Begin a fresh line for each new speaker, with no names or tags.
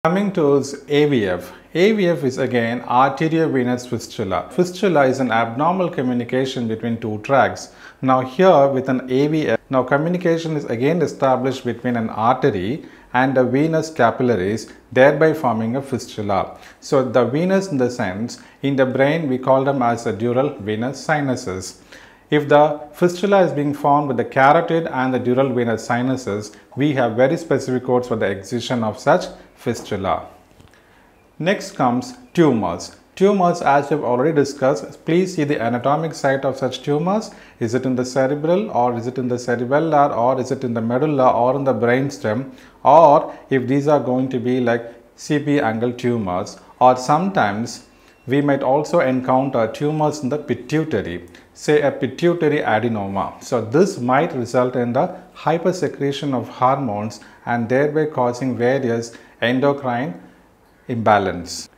Coming to AVF. AVF is again Arterio-Venous Fistula. Fistula is an abnormal communication between two tracts. Now here with an AVF, now communication is again established between an artery and the venous capillaries, thereby forming a fistula. So the venous in the sense, in the brain we call them as the dural venous sinuses. If the fistula is being formed with the carotid and the dural venous sinuses, we have very specific codes for the excision of such fistula. Next comes tumors. Tumors, as we have already discussed, please see the anatomic site of such tumors. Is it in the cerebral, or is it in the cerebellar, or is it in the medulla, or in the brainstem, or if these are going to be like CP angle tumors, or sometimes we might also encounter tumors in the pituitary, say a pituitary adenoma. So this might result in the hypersecretion of hormones and thereby causing various endocrine imbalance.